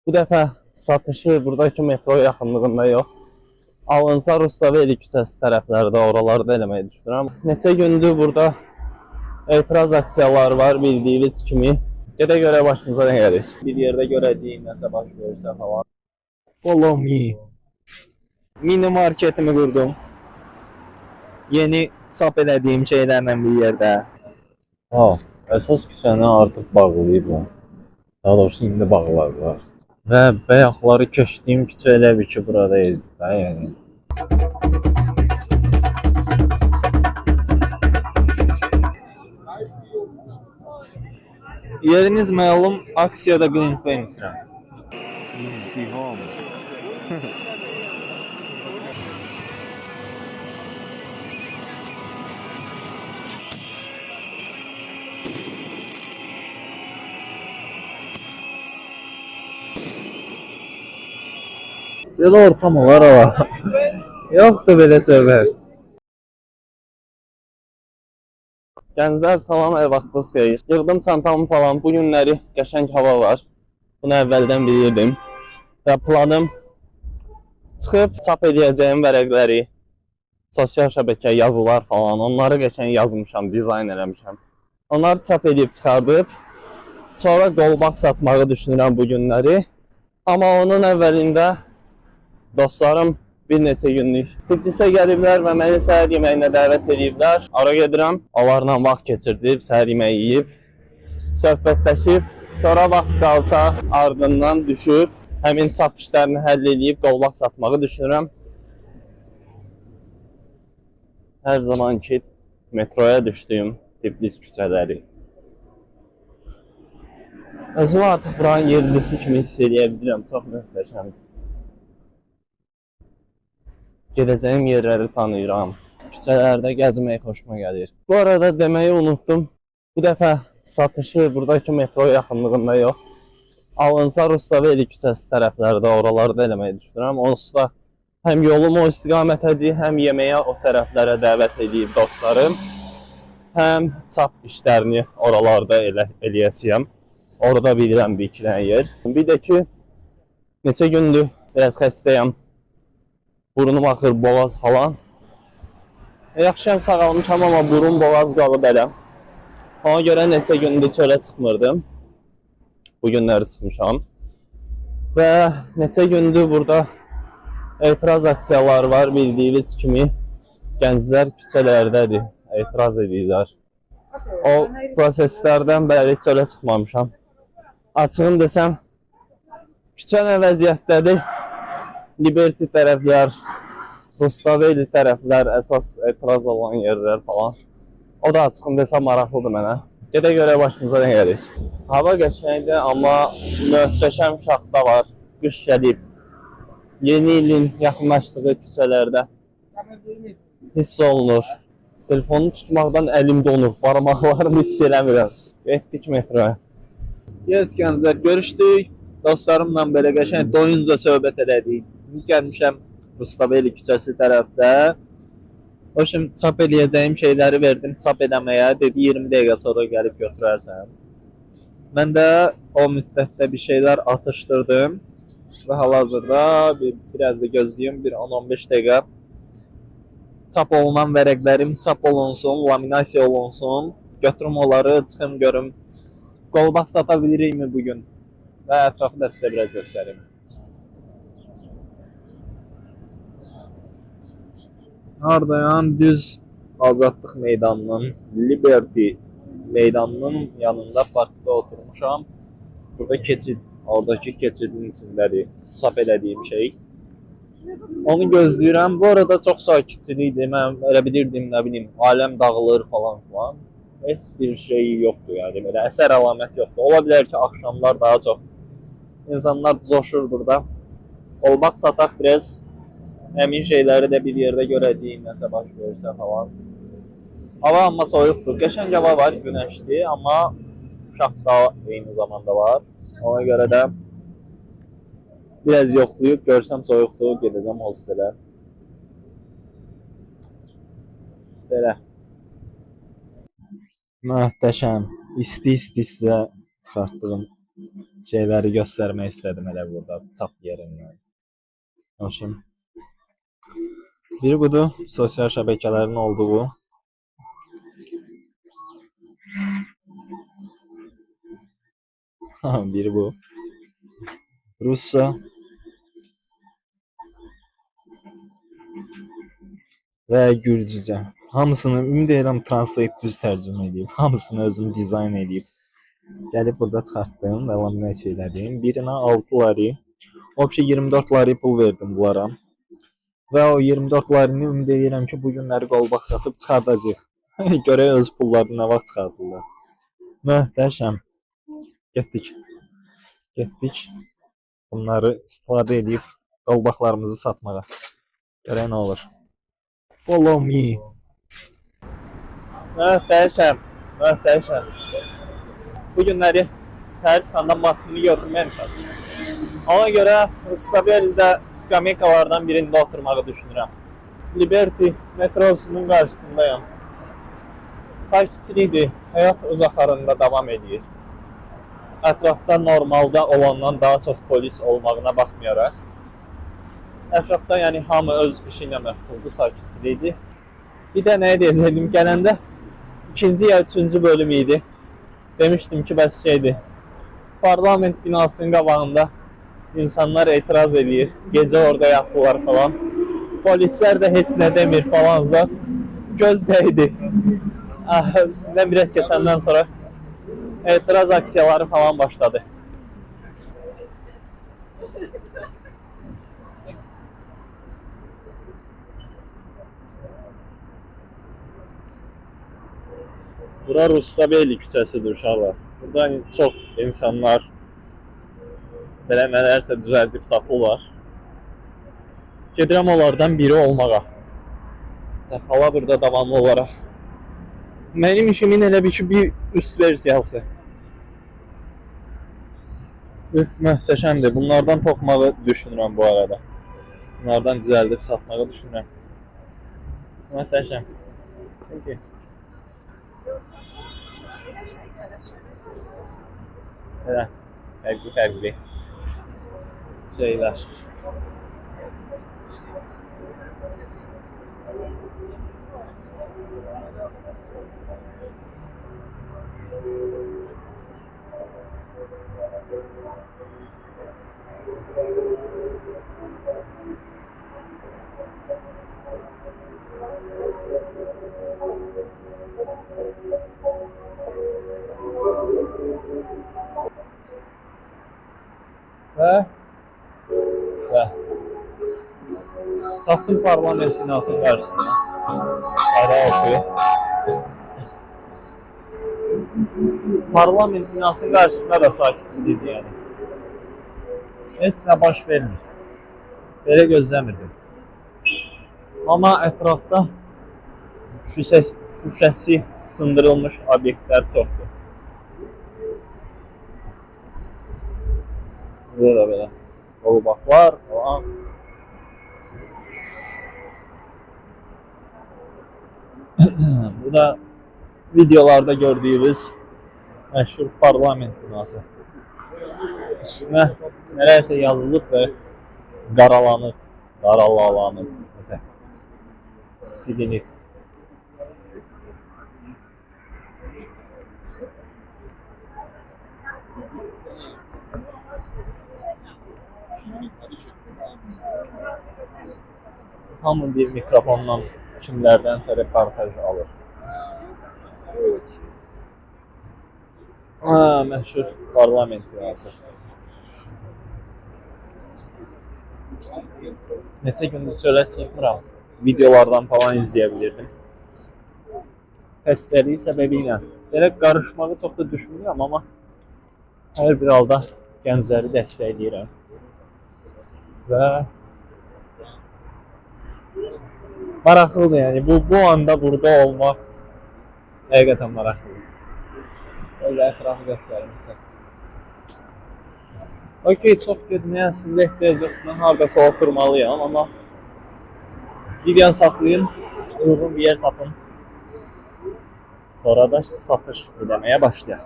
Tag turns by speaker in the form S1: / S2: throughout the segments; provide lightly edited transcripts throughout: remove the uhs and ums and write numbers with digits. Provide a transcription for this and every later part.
S1: Bu dəfə satışı buradakı metro yaxınlığında yox. Alınsa Rustaveli küçəsi tərəflərdə, oralarda eləməyi düşünürəm. Neçə gündür burada etiraz aksiyaları var bildiyiniz kimi. Gedə görə başımıza nə gəlir? Bir yerdə görəcəyik nəsə baş verirsə falan. Follow me. Mini marketimi qurdum. Yeni çap elədiyim şeylərlə bir yerdə. Əsas küçəni artıq bağlayıblar. Daha doğrusu indi bağladılar. Və bayaqları keçdiyim küçə elə bir ki, burada idi də, yəni. Yeriniz məlum, aksiyada Glenflame içirəm. İzdiham. Belə ortam olar ama. Yoxdur belə söhbət. Gənclər salam, əy vaxtınız xeyir. Yığdım çantamı falan, bu günləri qəşəng hava var. Bunu əvvəldən bilirdim. Və planım çıxıb çap edəcəyim vərəqləri, sosial şəbəkə, yazılar falan, onları qəşəng yazmışam, dizayn eləmişəm. Onları çap edib çıxardıb, sonra qolbaq satmağı düşünürəm bu günləri. Amma onun əvvəlində dostlarım bir neçə günlük Tiflisə gəliblər və məni səhər yeməyinə dəvət ediblər. Ara gedirəm, onlarla vaxt keçirdib, səhər yeməyi yeyib, söhbətləşib, sonra vaxt qalsa ardından düşüb, həmin çap işlərini həll edib qolbaq satmağı düşünürəm. Hər zamanki metroya düşdüyüm Tiflis küçələri. Özümü artıq buranın yerlisi kimi hiss edə bilirəm, çox möhtəşəm. Gedəcəyim yerləri tanıyıram. Küçələrdə gəzmək xoşuma gəlir. Bu arada deməyi unutdum. Bu dəfə satışı buradakı metro yaxınlığında yox. Alınsa Rustaveli küçəsi tərəflərdə, oralarda eləməyi düşünürəm. Onsuz da həm yolum o istiqamətədir, həm yeməyə o tərəflərə dəvət edib dostlarım. Həm çap işlərini oralarda eləyəsiyəm. Orada bilirəm bir iki dənə yer. Bir də ki, neçə gündür biraz xəstəyəm. Burnum axır, boğaz falan. Yaxşıyam, sağalmışam, amma burun, boğaz qalıb elə. Ona görə neçə gündür çölə çıxmırdım. Bu günləri çıxmışam. Və neçə gündür burada etiraz aksiyaları var bildiyiniz kimi. Gənclər küçələrdədir, etiraz edirlər. O proseslərdən bəri çölə çıxmamışam. Açığım desəm, küçə nə vəziyyətdədir? Liberty tərəflər, Rustaveli tərəflər, əsas etiraz olan yerlər falan. O da açığım desəm maraqlıdır mənə. Gedə görə başımıza nə gəlir? Hava qəşəngdir, amma möhtəşəm şaxta var. Qış gəlib. Yeni ilin yaxınlaşdığı küçələrdə hiss olunur. Telefonu tutmaqdan əlim donur, barmaqlarımı hiss eləmirəm. Getdik metroya. Yes, gənclər, görüşdük. Dostlarımla belə qəşəng doyunca söhbət elədik. Gəlmişəm Rustaveli küçəsi tərəfdə. O şimdi çap eləyəcəyim şeyləri verdim çap eləməyə. Dedi 20 dəqiqə sonra gəlib götürərsən. Mən də o müddətdə bir şeylər atışdırdım. Və hal-hazırda biraz da gözləyim, bir 10-15 dəqiqə çap olunan vərəqlərim çap olunsun, laminasiya olunsun. Götürüm onları, çıxım görüm. Qolbaq sata bilirikmi bugün? Və ətrafı da sizə biraz göstərim. Hardayam, düz Azadlıq meydanının, Liberty meydanının yanında parkda oturmuşam. Burada keçid, oradakı keçidin içindədir çap elədiyim şey. Onu gözləyirəm. Bu arada çox sakitçilikdir. Mən elə bilirdim, nə bilim, aləm dağılır falan filan. Heç bir şey yoxdur, yəni belə əsər əlamət yoxdur. Ola bilər ki, axşamlar daha çox insanlar coşur burada. Qolbaq sataq biraz. Həmin şeyləri də bir yerdə görəcəyik, nəsə baş verirsə falan. Hava amma soyuqdur. Qəşəng hava var, günəşli, amma şaxta eyni zamanda var. Ona görə də biraz yoxlayıb, görsəm soyuqdur, gedəcəm hostelə. Belə. Möhtəşəm. İsti-isti sizə çıxartdığım
S2: şeyləri göstərmək istədim elə burada çap yerindən. Hoşum. Biri budur, sosial şəbəkələrin olduğu. Biri bu. Rusça və Gürcücə. Hamısını ümid edirəm translate düz tərcümə edib. Hamısını özüm dizayn edib. Gəlib burada çıxartdım və laminat elədim. Birinə 6 lari, obşi 24 lari pul verdim bunlara. Və o 24 larini ümid edirəm ki, bu günləri qolbaq satıb çıxardacaq. Görək öz pullarını nə vaxt çıxardırlar. Möhtəşəm. Getdik. Bunları istifadə edib qolbaqlarımızı satmağa. Görək nə olur. Follow me. Möhtəşəm. Bu günləri səhər çıxanda matını götürməmişəm. Ona görə Rustaveli'də skameykalardan birində oturmağı düşünürəm. Liberty metrosunun qarşısındayım. Sakitçilikdir, həyat öz axarında davam edir. Ətrafda normalda olandan daha çox polis olmağına baxmayaraq, ətrafda yəni hamı öz işi ilə məşğuldur, sakitçilikdir. Bir də nə deyəcəydim, gələndə 2-ci ya 3-cü bölüm idi. Demişdim ki, bəs şeydir, parlament binasının qabağında insanlar etiraz edir, gecə orada yatırlar falan. Polislər də heç nə demir falan zat. Göz dəydi. Üstündən biraz keçəndən sonra etiraz aksiyaları falan başladı. Bura Rustaveli küçəsidir uşaqlar. Burada çox insanlar belə nələrsə düzəldib satırlar. Gedirəm onlardan biri olmağa. Hala burada davamlı olaraq. Mənim işimin elə bir üst versiyası. Üf, möhtəşəmdir. Bunlardan toxumağı düşünürəm bu arada. Bunlardan düzəldib satmağı düşünürəm. Möhtəşəm. Peki. Elə, fərqli şeylər. Və çatdım parlament binasının qarşısına. Ara oxuyur. Parlament binasının qarşısında da sakitçilikdir yəni. Heç nə baş vermir. Belə gözləmirdim. Amma ətrafda şüşəsi sındırılmış obyektlər çoxdur. Burada da belə qolbaqlar falan. Bu da videolarda gördüyünüz məşhur parlament binası. Üstünə nələrsə yazılıb və qaralanıb, məsələn, silinib. Hamı bir mikrofonla kimlərdənsə reportaj alır. Məşhur parlament binası. Neçə gündür çölə çıxmıram. Videolardan falan izləyə bilirdim. Testləri səbəbi ilə. Belə qarışmağı çox da düşünmürəm, amma hər bir halda gəncləri dəstəkləyirəm. Və maraqlıdır yəni. Bu anda burada olmaq həqiqətən maraqlıdır. Öyle ətrafı göstərirsən. Okey, çox getməyə əslində ehtiyac yoxdur. Mən hardasa oturmalıyam, amma videonu saxlayın, uyğun bir yer tapın. Sonra da satış eləməyə başlayaq.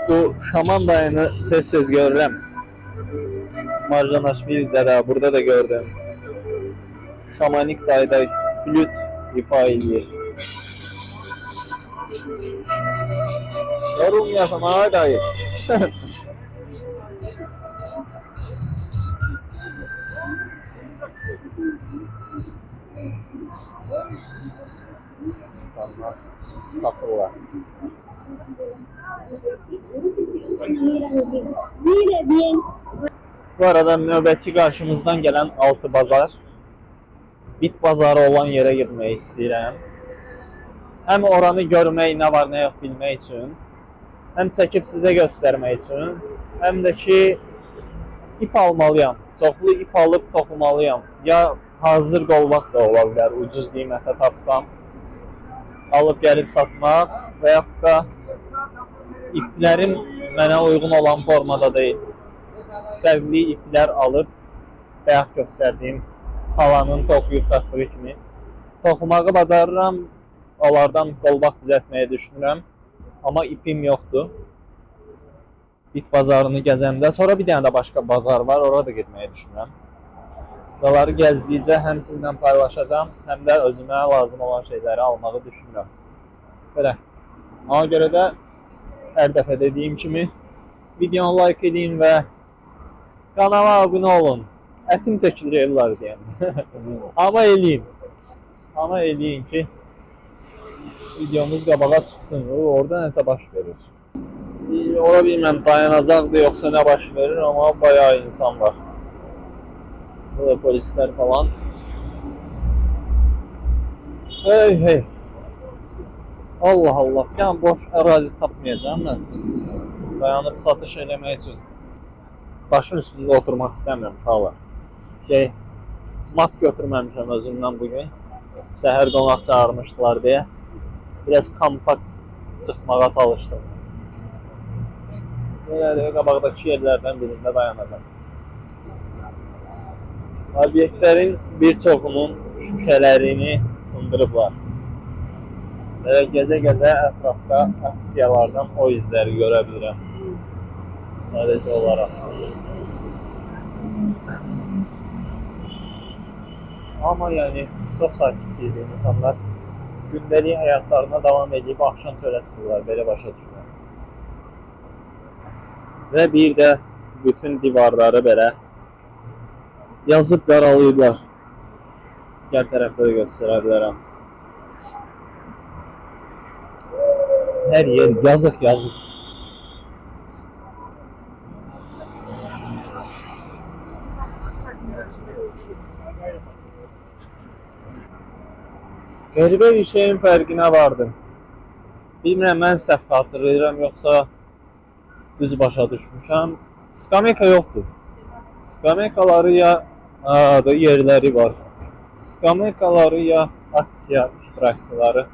S2: Bu Şaman dayını tez-tez görürəm. Marjanaşvilidə də, burada da gördüm. Şamanik dayı da flüt ifa edir. Yorulmayasın ha dayı. İnsanlar satırlar. Bu arada növbəti qarşımızdan gələn altı bazar. Bit bazarı olan yerə getmək istəyirəm. Həm oranı görmək, nə var, nə yox bilmək üçün, həm çəkib sizə göstərmək üçün, həm də ki ip almalıyam. Çoxlu ip alıb toxumalıyam. Ya hazır qolbaq da ola bilər, ucuz qiymətə tapsam, alıb gəlib satmaq və yaxud da iplərim mənə uyğun olan formada deyil. Fərqli iplər alıb bayaq göstərdiyim halanın toxuyub çatdığı kimi toxumağı bacarıram. Onlardan qolbaq düzəltməyi düşünürəm. Amma ipim yoxdur. Bit bazarını gəzəndə sonra bir dənə də başqa bazar var, oraya da getməyi düşünürəm. Buraları gəzdikcə həm sizlə paylaşacağam, həm də özümə lazım olan şeyləri almağı düşünürəm. Belə. Ona görə də hər dəfə dediyim kimi videonu like edin və kanala abunə olun. Ətim tökülür evlər deyəm. Amma eləyin. Amma eləyin ki videomuz qabağa çıxsın. Orada nəsə baş verir. Ora bilməm dayanacaqdır yoxsa nə baş verir, amma bayağı insan var. Burada polislər falan. Hey hey. Allah Allah. Yəni boş ərazi tapmayacağam mən. Dayanıb satış eləmək üçün. Daşın üstündə oturmaq istəmirəm uşaqlar. Mat götürməmişəm özümdən bugün. Səhər qonaq çağırmışdılar deyə. Biraz kompakt çıxmağa çalışdım. Belə qabaqdakı yerlərdən birində dayanacam. Obyektlərin bir çoxunun şüşələrini sındırıblar. Və gəzə-gəzə ətrafda aksiyalardan o izləri görə bilirəm. Sadəcə olaraq. Amma yəni çox sakitdir insanlar. Gündəlik həyatlarına davam edib axşam çölə çıxırlar, belə başa düşürəm. Və bir də bütün divarları belə yazıb qaralayıblar. Gəl tərəfdə də göstərə bilərəm. Hər yer yazıq. Qəribə bir şeyin fərqinə vardım. Bilmirəm, mən səhv xatırlayıram, yoxsa düz başa düşmüşəm. Skameyka yoxdur. Skameykaları ya yerləri var. Skameykaları ya aksiya iştirakçıları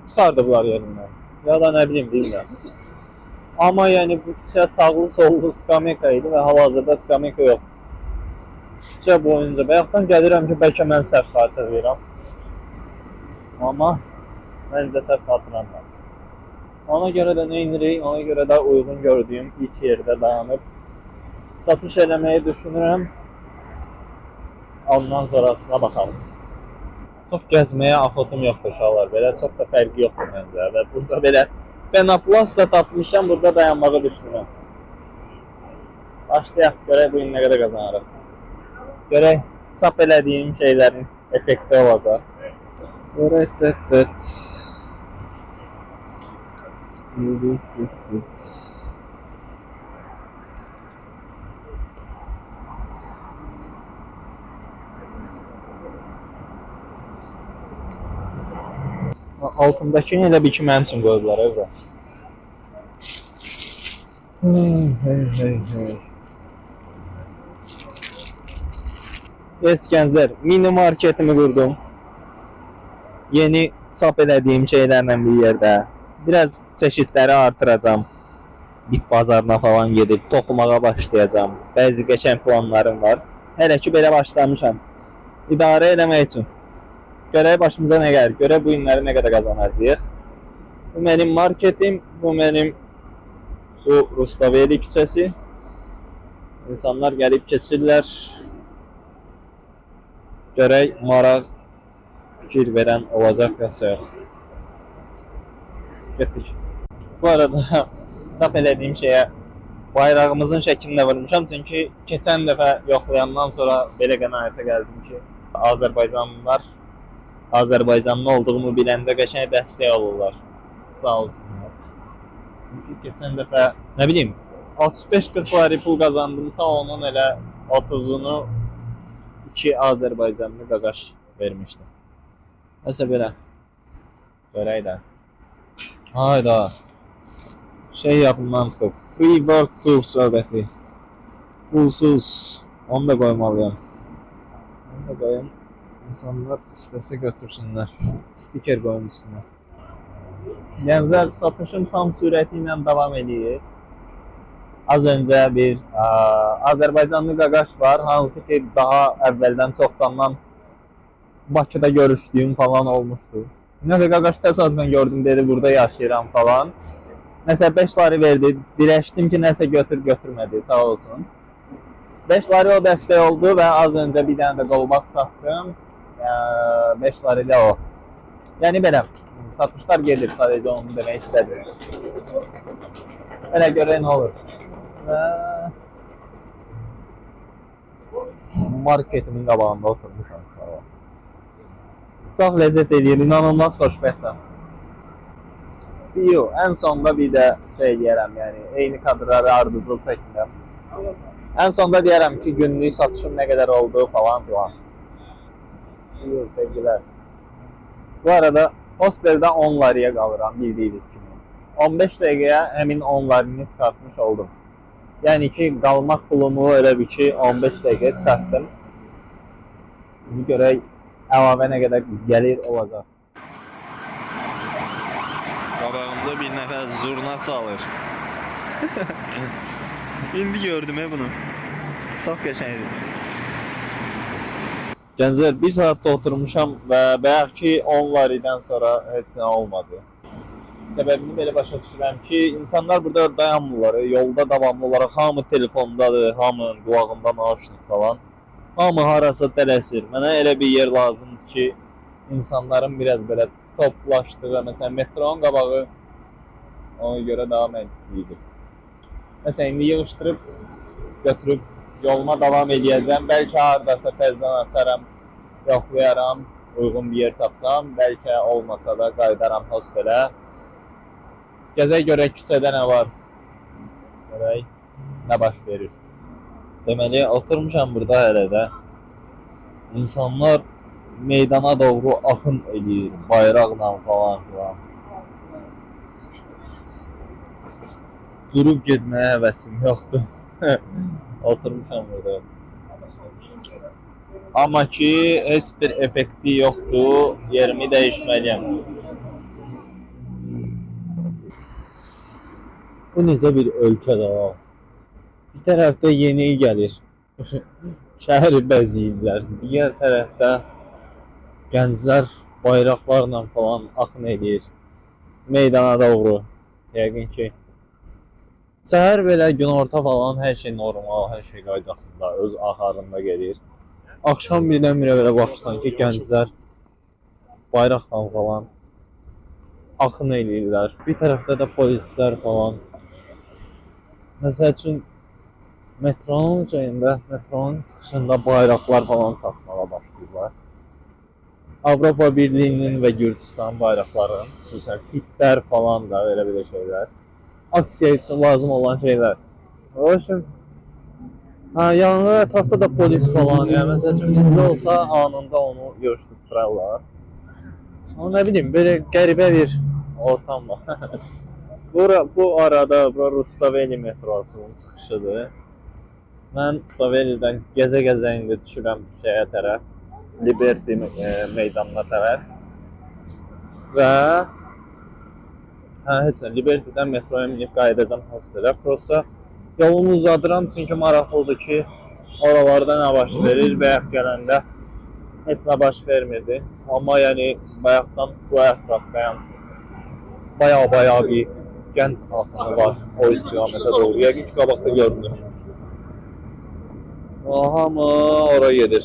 S2: çıxardıblar yerindən. Ya da nə bilim, bilmirəm. Amma yəni bu küçə sağlı sollu skameyka idi və hal-hazırda skameyka yoxdur. Küçə boyunca bayaqdan gəlirəm ki, bəlkə mən səhv xatırlayıram. Amma məncə səhv xatırlamıram. Ona görə də nə edirik? Ona görə də uyğun gördüyüm ilk yerdə dayanıb satış eləməyi düşünürəm. Ondan sonrasına baxalım. Çox gəzməyə axotum yoxdur uşaqlar. Belə çox da fərqi yoxdur məncə. Və burada belə Penoplast da tapmışam, burada dayanmağı düşünürəm. Başlayaq, görək bu gün nə qədər qazanarıq. Görək çap elədiyim şeylərin effekti olacaq. Altındakini elə bir ki mənim üçün qoyublar evdə. Eskənzər, mini marketimi qurdum. Yeni çap elədiyim şeylərlə bir yerdə. Biraz çeşidləri artıracağam. Bit bazarına falan gedib toxumağa başlayacağam. Bəzi qəşəng planlarım var. Hələ ki belə başlamışam. İdarə eləmək üçün. Görək başımıza nə gəlir, görək bu günləri nə qədər qazanacağıq. Bu mənim marketim, bu mənim Bu Rustaveli küçəsi. İnsanlar gəlib keçirlər. Görək maraq fikir verən olacaq yoxsa yox. Getdik. Bu arada çap elədiyim şeyə bayrağımızın şəklini də vurmuşam. Çünki keçən dəfə yoxlayandan sonra belə qənaətə gəldim ki, Azərbaycanlılar Azərbaycanlı olduğumu biləndə qəşəng dəstək olurlar. Sağ olsunlar. Çünki keçən dəfə, nə bilim, 35-40 lari pul qazandımsa onun elə 30'unu 2 Azərbaycanlı qaqaş vermişdim. Nəsə belə. Görək də. Hayda. Şey yadımdan çıxıb. Free World Tour söhbəti. Pulsuz. Onu da qoymalıyam. Onu da qoyum. İnsanlar istəsə götürsünlər. Stiker qoyun üstünə. Gənclər, satışım tam sürəti ilə davam edir. Az öncə bir Azərbaycanlı qaqaş var, hansı ki daha əvvəldən çoxdandan Bakıda görüşdüyüm falan olmuşdu. Nəsə qaqaş təsadüfən gördüm, dedi burada yaşayıram falan. Nəsə 5 lari verdi, dirəşdim ki nəsə götürmədi, sağ olsun. 5 lari o dəstək oldu və az öncə bir dənə də qolbaq satdım. 5 lari də o. Yəni belə, satışlar gedir, sadəcə onu demək istədim. Elə görək nə olur. Və marketimin qabağında oturmuşam. Çox ləzzət edir, inanılmaz xoşbəxtəm. See you. Ən sonda bir də şey deyərəm, yəni eyni kadrları ardıcıl çəkmirəm. Ən sonda deyərəm ki, günlük satışım nə qədər oldu falan filan. See you, sevgilər. Bu arada hosteldə 10 lariyə qalıram, bildiyiniz kimi. 15 dəqiqəyə həmin 10 larini çıxartmış oldum. Yəni ki, qalmaq pulumu elə bir ki, 15 dəqiqə çıxartdım. Şimdi görək, əlavə nə qədər gəlir olacaq. Qabağımda bir nəfər zurna çalır. İndi gördüm bunu. Çox qəşəngdir. Gənclər, 1 saatda oturmuşam və bayaq ki 10 laridən sonra heç nə olmadı. Səbəbini belə başa düşürəm ki, insanlar burada dayanmırlar, yolda davamlı olaraq hamı telefondadır, hamının qulağında nauşnik falan. Hamı harasa tələsir. Mənə elə bir yer lazımdır ki, insanların biraz belə toplaşdığı, məsələn metronun qabağı ona görə daha məntiqlidir. Məsələn, indi yığışdırıb, götürüb yoluma davam edəcəm. Bəlkə haradasa təzdən açaram, yoxlayaram, uyğun bir yer tapsam, bəlkə olmasa da qaydaram hostelə. Gəzək görək küçədə nə var, görək nə baş verir. Deməli, oturmuşam burada hələ də. İnsanlar meydana doğru axın edir, bayraqla falan filan. Durub getməyə həvəsim yoxdur. Oturmuşam burada. Amma ki, heç bir effekti yoxdur, yerimi dəyişməliyəm. Bu necə bir ölkədə o? Bir tərəfdə yeni gəlir, şəhəri bəzəyirlər. Digər tərəfdə gənclər bayraqlarla falan axın edir meydana doğru. Yəqin ki, səhər belə günorta falan hər şey normal, hər şey qaydasında, öz axarında gedir. Axşam birdən-birə belə baxırsan ki, gənclər bayraqla falan axın edirlər. Bir tərəfdə də polislər falan. Məsəl üçün metronun şeyində, metronun çıxışında bayraqlar falan satmağa başlayırlar. Avropa Birliyinin və Gürcüstan bayraqları, xüsusən fitlər falan da belə şeylər. Aksiya üçün lazım olan şeylər. O üçün yanında ətrafda da polis falan, yəni məsəl üçün bizdə olsa anında onu yığışdırırlar. Amma nə bilim, belə qəribə bir ortam var. Bu arada Rustaveli metrosunun çıxışıdır. Mən Rustaveli'dən gəzə-gəzə indi düşürəm şeyə tərəf, Liberty meydanına tərəf. Və heç nə, Liberty'dən metroya minib qayıdacam hostelə. Prosta yolumu uzadıram çünki maraqlıdır ki, oralarda nə baş verir, bayaq gələndə heç nə baş vermirdi. Amma yəni bayaqdan bu ətrafdayam. Bayağı bir gənc axını var o istiqamətə doğru. Yəqin ki, qabaqda görünür. Hamı ora gedir.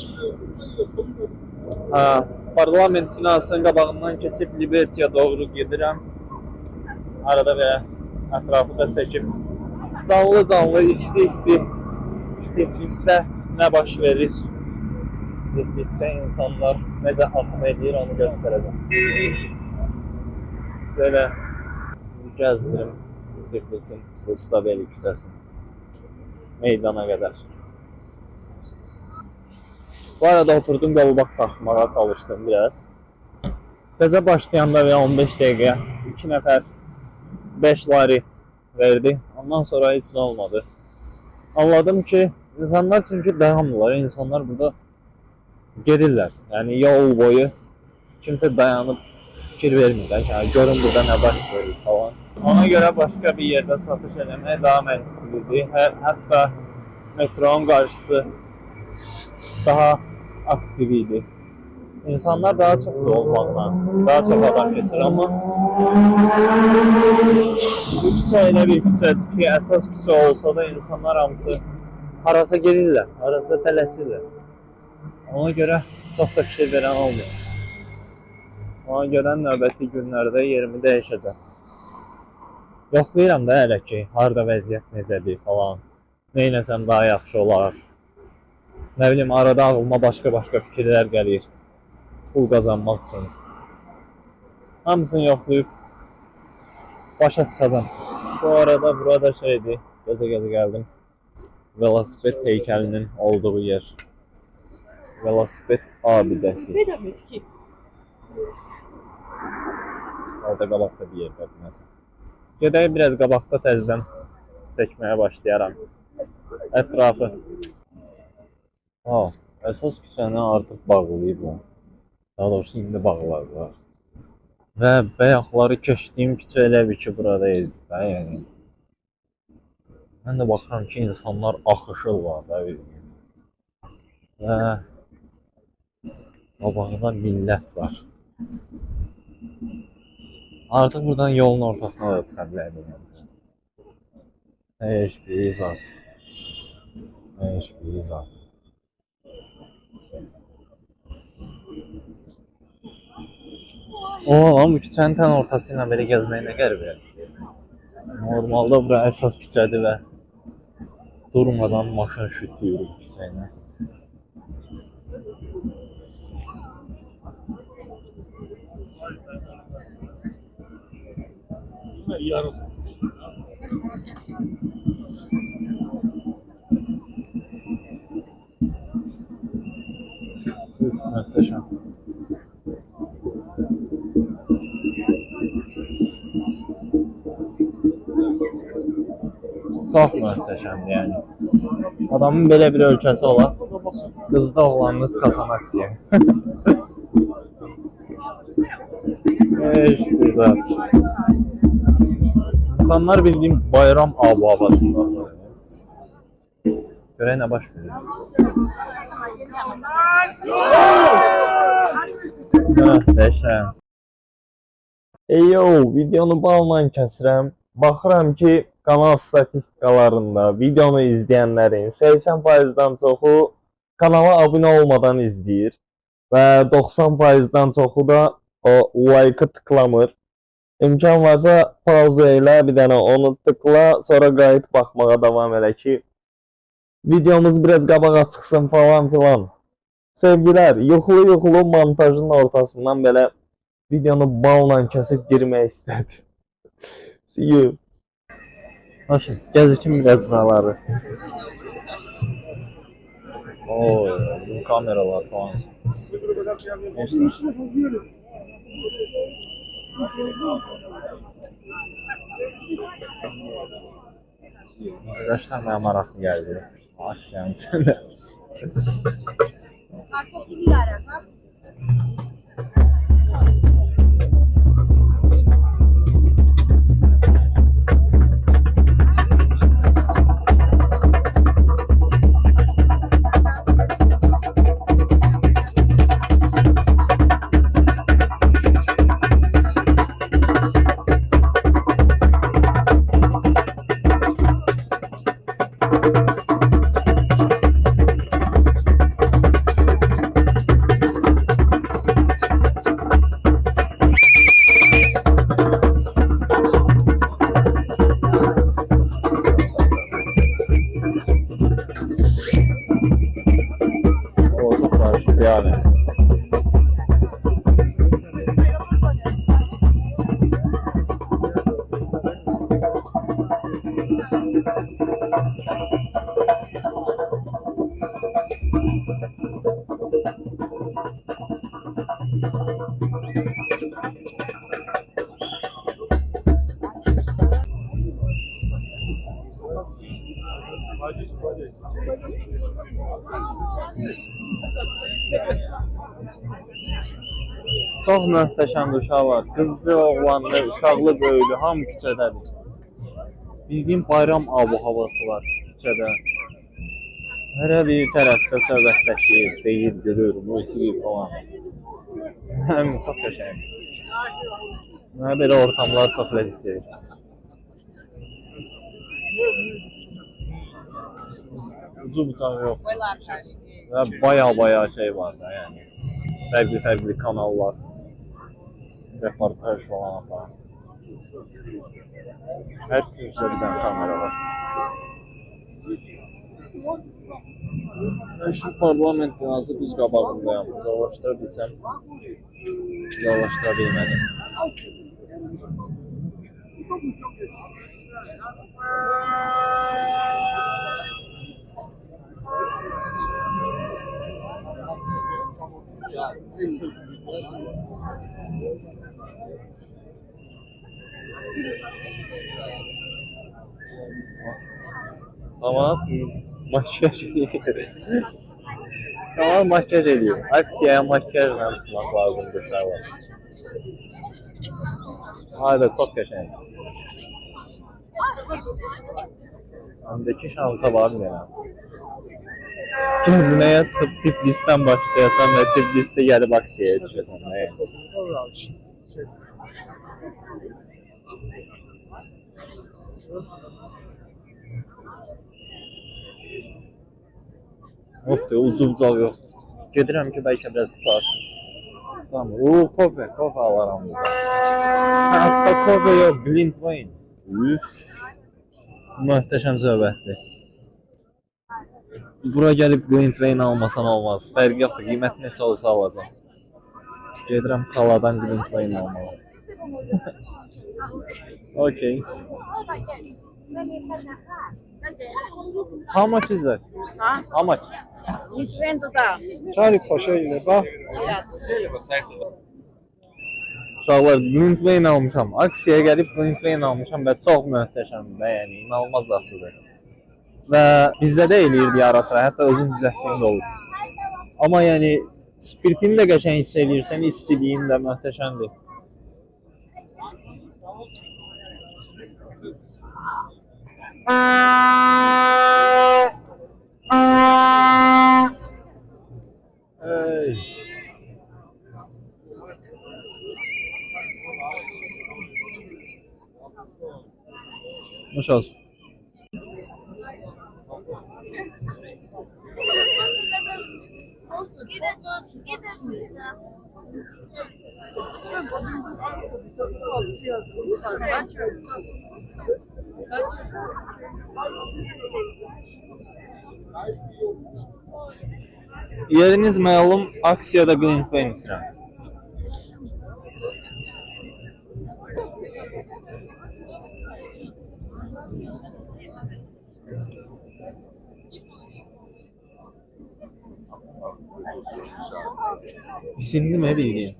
S2: Parlament binasının qabağından keçib Liberty'yə doğru gedirəm. Arada belə ətrafı da çəkib canlı, isti Tiflisdə nə baş verir? Tiflisdə insanlar necə axın edir, onu göstərəcəm. Belə sizi gəzdirim Tiflisin Rustaveli küçəsini meydana qədər. Bu arada oturdum, qolbaq saxlamağa çalışdım biraz. Təzə başlayanda və 15 dəqiqəyə 2 nəfər 5 lari verdi. Ondan sonra heç nə olmadı. Anladım ki, insanlar çünki dayanmırlar. İnsanlar burada gedirlər. Yəni yol boyu kimsə dayanıb fikir vermirlər. Yəni görün burada nə baş verir falan. Ona görə başqa bir yerdə satış eləmək daha məntiqlidir. Hətta metronun qarşısı daha aktiv idi. İnsanlar daha çox da olmaqla, daha çox adam keçir, amma bu küçə elə bir küçədir ki, əsas küçə olsa da insanlar hamısı harasa gedirlər, harasa tələsirlər. Ona görə çox da fikir verən olmuyor. Ona görə növbəti günlərdə yerimi dəyişəcəm. Yoxlayıram da hələ ki, harda vəziyyət necədir falan, neynəsəm daha yaxşı olar. Nə bilim, arada ağlıma başqa fikirlər gəlir. Pul qazanmaq üçün. Hamısını yoxlayıb başa çıxacam. Bu arada burada şeydir, gəzə gəldim. Velosiped heykəlinin olduğu yer. Velosiped abidəsi. Orada qabaqda bir yerdə bilməsin. Gedək biraz qabaqda təzədən çəkməyə başlayaram. Ətrafı. Əsas küçəni artıq bağlayıblar. Daha doğrusu indi bağladılar. Və bayaqları keçdiyim küçə elə bir ki, burada idi. Yəni. Mən də baxıram ki, insanlar axışırlar da. Və qabağda millət var. Artıq buradan yolun ortasına da çıxa bilərdim məncə. Heç bir zat. Heç bir zat. Lan bu küçənin tən ortası ilə belə gəzmək nə qəribə. Normalda bura əsas küçədir və durmadan maşın şütüyür küçə ilə. Yarım. Möhtəşəm. Çox möhtəşəmdir yəni. Adamın belə bir ölkəsi olar. Qızda oğlanını çıxasan aksiyə. Bir zat. İnsanlar bildiyim bayram havasındadır. Görək nə baş verir. Möhtəşəm. Videonu balla kəsirəm. Baxıram ki, kanal statistikalarında videonu izləyənlərin 80%-dan çoxu kanala abunə olmadan izləyir və 90%-dan çoxu da o like-ı tıklamır. İmkan varsa pauza elə, bir dənə onu tıkla, sonra qayıt baxmağa davam elə ki, videomuz biraz qabağa çıxsın falan filan. Sevgilər, yuxulu montajın ortasından belə videonu balla kəsib girmək istədim. See you. Hoş, gəzikim biraz buraları. Bu kameralar falan. Neyse. Arkadaşlar bana maraqlı geldi. Aksiyanın içinde. O çok karışık yani. Çox möhtəşəm uşaqlar. Qızlı, oğlanlı, uşaqlı, böyüklü hamı küçədədir. Bildiyim bayram abu-havası var küçədə. Hər bir tərəfdə söhbətləşir, deyir, gülür, musiqi falan. Çox qəşəng. Mənə belə ortamlar çox ləzzətli. Ucu bucağı yox. Və baya şey var da yəni. Fərqli kanallar. Reportaj falan falan. Hər kürsüdə bir dənə kamera var. Mən şu parlament binası düz qabağındayam. Uzaqlaşdıra bilsəm, uzaqlaşdıra bilmədim. Saman makyaj ediyor. Saman makyaj ediyor. Aksiyaya makyajla tutmak lazımdır Saman. Hadi çok qəşəng. Səndəki şansa var mı ya? Gezməyə çıxıb Tiflisdən başlayasan və Tiflisdə gəlib aksiyaya düşəsən. Of de ucu bucaq yox. Gedirəm ki bəlkə biraz tutarsın. Tamam. Kofe alaram burada. Hatta kofe yox, Glintwein. Üf. Möhtəşəm söhbətdir. Bura gəlib Glintwein almasan olmaz. Fərqi yoxdur, qiymət neçə olsa alacam. Gedirəm xaladan Glintwein almalım. Okay. How much is that?
S3: Huh?
S2: How much?
S3: Litven da.
S4: Charlie Paşa ile bak.
S2: Uşaqlar, Glintwein almışam. Aksiyaya gəlib Glintwein almışam və çox möhtəşəmdir. Yəni inanılmaz dadlıdır. Və bizdə də eləyirdi ara sıra, hətta özüm düzəltdiyim də olur. Amma yəni spirtini də qəşəng hiss edirsən, istiliyin də möhtəşəmdir. Hey. Nuş olsun. Yeriniz məlum, aksiyada Glintwein içirəm. İsimli mi bildiğin?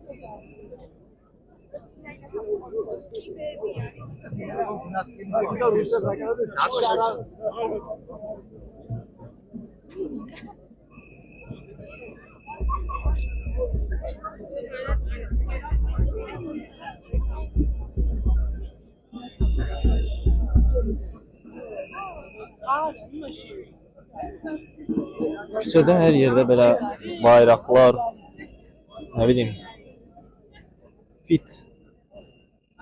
S2: Küçədə hər yerdə belə bayraqlar, nə bilim, fit,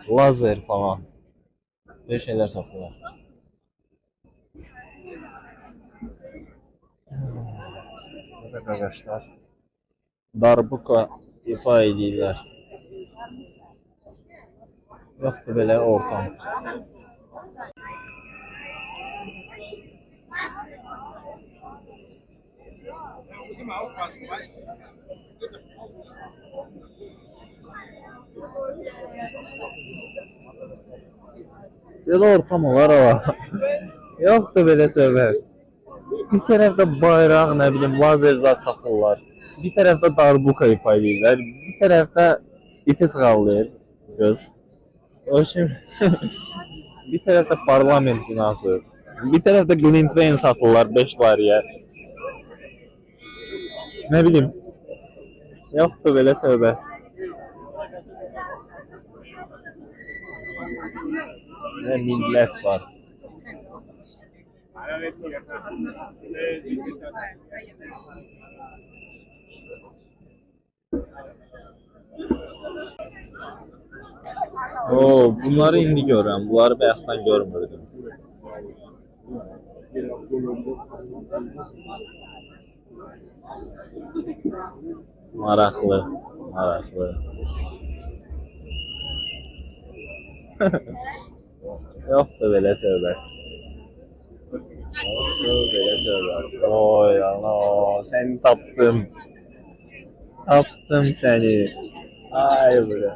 S2: lazer falan, belə şeylər satılır. Burada qaqaşlar darbuka ifa edirlər. Yoxdur belə ortam.
S1: Belə ortam olar ama. Yoxdur belə söhbət. Bir tərəfdə bayraq, nə bilim, lazer zat saxlayırlar. Bir tərəfdə darbuka ifa edirlər. Bir tərəfdə iti sığallayır qız. O şimdi bir tərəfdə parlament binası. Bir tərəfdə Glintwein satırlar 5 liraya. Nə bilim. Yoxdur belə söhbət.
S2: Nə millət var. Oo, bunları indi görürəm. Bunları bayaqdan görmürdüm. Maraqlı, maraqlı. Yoxdur belə söhbət. Yoxdur belə söhbət. Oy ana, səni tapdım. Tapdım səni. Ay belə.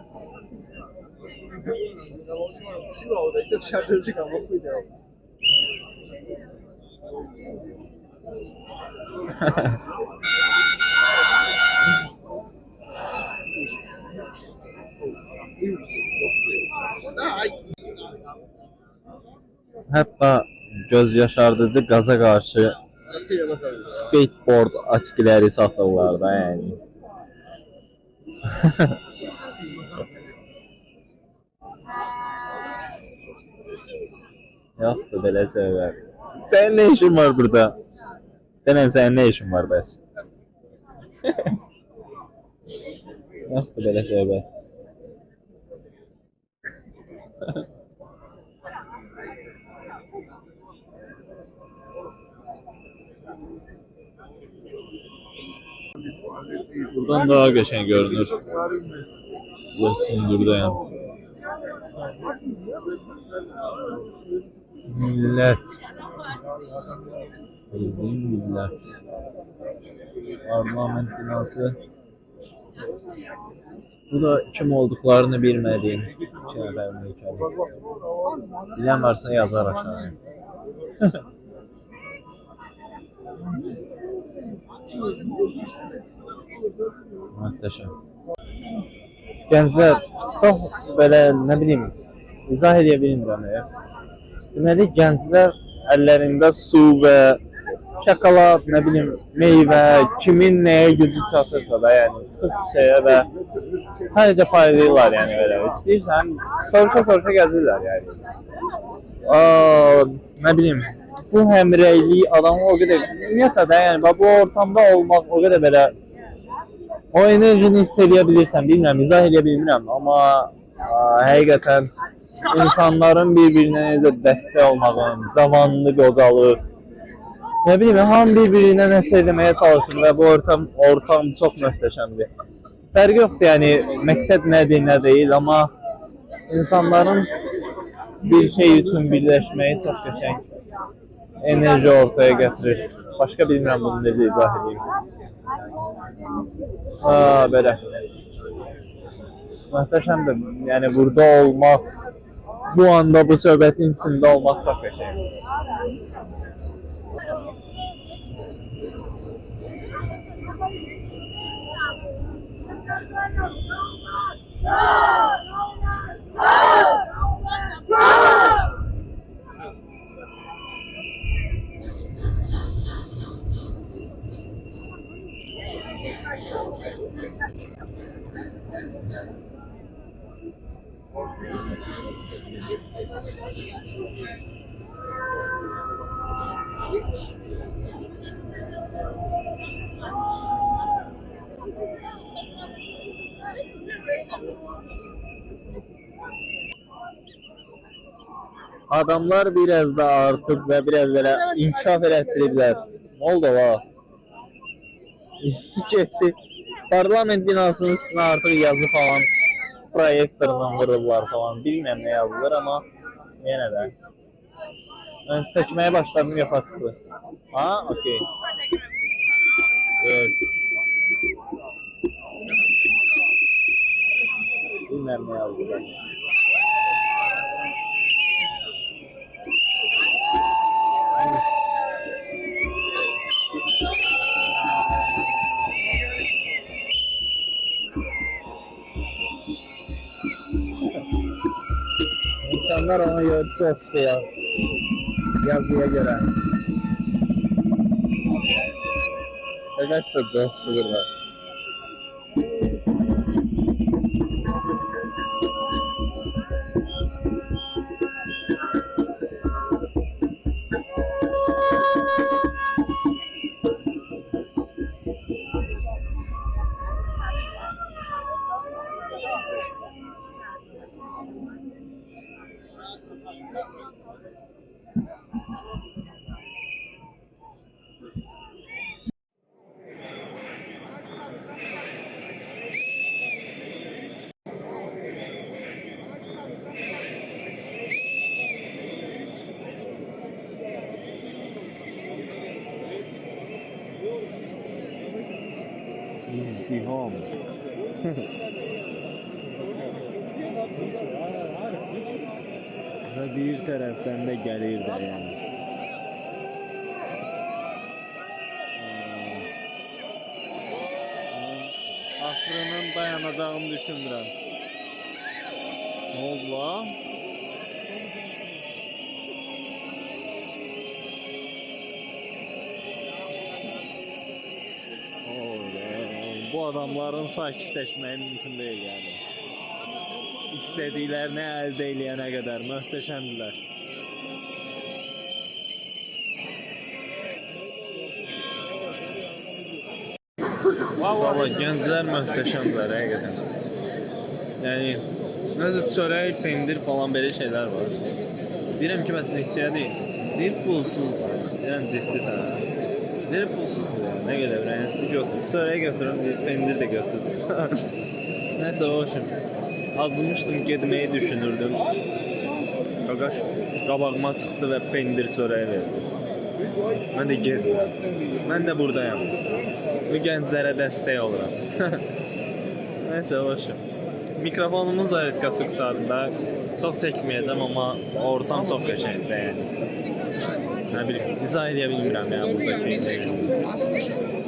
S1: Hətta göz yaşardıcı qaza qarşı skateboard açkiləri satırlar da yəni. Yoxdur belə söhbət. Sənin nə işin var burada? Denən sənin nə işin var bəs? Yoxdur belə söhbət.
S2: Buradan daha qəşəng görünür. Sundurdayam. Millət. Bildiğin millət. Parlament binası. Bu da kim olduklarını bilmediğim iki nəfərin heykəli. Bilən varsa yazar aşağıya. Muhteşem.
S1: Gənclər çox belə nə bilim izah edə bilmirəm. Deməli gənclər əllərində su və şokolad, nə bilim meyvə, kimin nəyə gücü çatırsa da, yəni çıxıb küçəyə və sadəcə paylayırlar yəni belə. İstəyirsən soruşa gəzirlər yəni. Nə bilim bu həmrəylik adamı o qədər ümumiyyətlə də yəni bu ortamda olmaq o qədər belə o enerjini hiss edə bilirsən, bilmirəm, izah edə bilmirəm, amma həqiqətən insanların bir-birinə necə dəstək olmağın, cavanlı, qocalı, nə bilim, hamı bir-birinə nəsə eləməyə çalışır və bu ortam çox möhtəşəmdir. Fərqi yoxdur, yəni məqsəd nədir, nə deyil, amma insanların bir şey üçün birləşməyi çox qəşəng enerji ortaya gətirir. Başqa bilmirəm bunu necə izah edeyim. Belə. Möhtəşəmdir. Yəni burada olmaq, bu anda bu söhbətin içində olmaq çox qəşəngdir. Adamlar biraz da artıb və biraz belə inkişaf elətdiriblər. Nə oldu la?
S2: getdi. Parlament binasının üstünə artıq yazı falan proyektorla vururlar falan. Bilmirəm nə yazılır amma yenə də. Mən çəkməyə başladım yoxa çıxdı. Ha, okey. Yes. Bilmirəm nə yazılır. İnsanlar ona göre coşluyor. Yazıya göre. Evet de coşluyorlar. İzdiham. Ve bir taraftan da gelir de yani. Asrının dayanacağını düşünürəm. Ne oldu la? Bu adamların sakitleşmeye mümkün değil yani. İstediklerini elde eləyənə kadar möhtəşəmdirlər. Valla gençler möhtəşəmdirlər həqiqətən. Yani nəzə çörək, pendir falan belə şeyler var. Deyirəm ki, məsələn neçədir? Deyir pulsuzdur. Yəni ciddi sənə. Deyir pulsuzdur ya. Ne qədər rəngli götür. Çörək götürürəm, deyir pendir də götür. Nəysə o şimdi. Acımışdım, getməyi düşünürdüm. Qaqaş qabağıma çıxdı və pendir çörəyi verdi. Mən də getmirəm. Mən də buradayam. Bu gənclərə dəstək oluram. Nəysə, hoşum. Mikrofonumun zaryadkası qutarında çox çəkməyəcəm, amma ortam çox qəşəngdir yəni. Nə bilim, izah edə bilmirəm ya buradakı şeyi.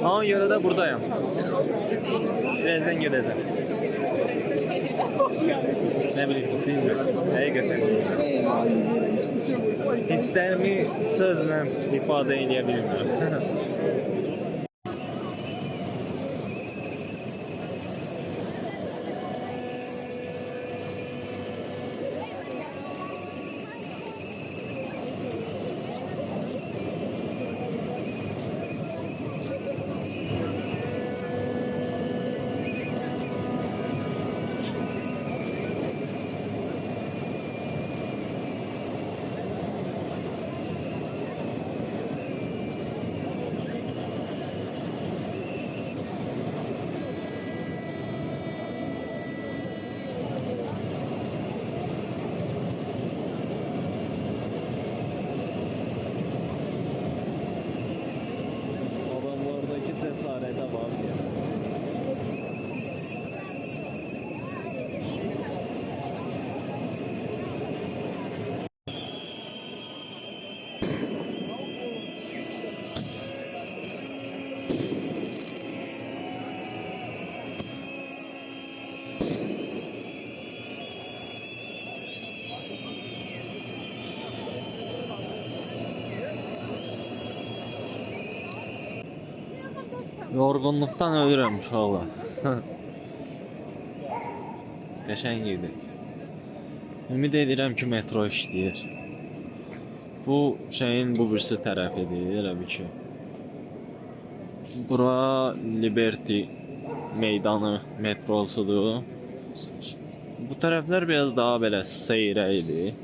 S2: Ona görə də buradayam. Birazdan gedəcəm. Ne bileyim, bilmiyorum. Həqiqətən bilmirəm. Hisslərimi sözlə ifadə edə bilmirəm. Cesarete bak ya. Yorgunluktan ölürüm uşaqlar. Qəşəng idi. Ümid edirəm ki metro işləyir. Bu şeyin bu birisi tərəfidir, elə bir ki. Bura Liberty meydanı metrosudur. Bu tərəflər biraz daha belə seyrə idi.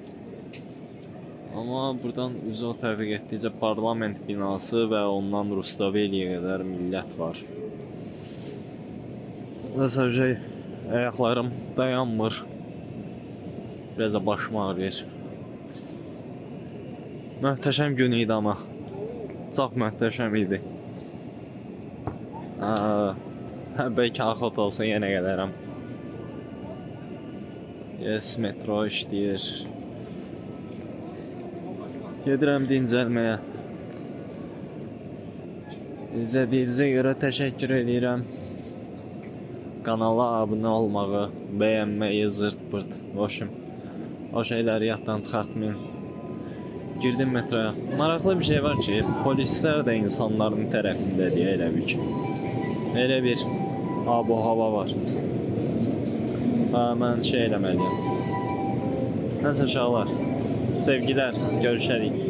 S2: Amma buradan üzə o tərəfə getdikcə parlament binası və ondan Rustaveliyə qədər millət var. Mesela şey, ayaqlarım dayanmır. Biraz da başım ağrıyır. Möhtəşəm gün idi amma. Çox möhtəşəm idi. Bəlkə axot olsa yenə gələrəm. Yes, metro işləyir. Gedirəm dincəlməyə. İzlədiyinizə görə təşəkkür edirəm. Kanala abunə olmağı, bəyənməyi, zırt pırt, o şeyləri yaddan çıxartmayın. Girdim metroya. Maraqlı bir şey var ki, polislər də insanların tərəfindədir, elə bir ki. Elə bir hava var. Mən şey eləməliyəm. Nəsə uşaqlar, sevgilər, görüşərik.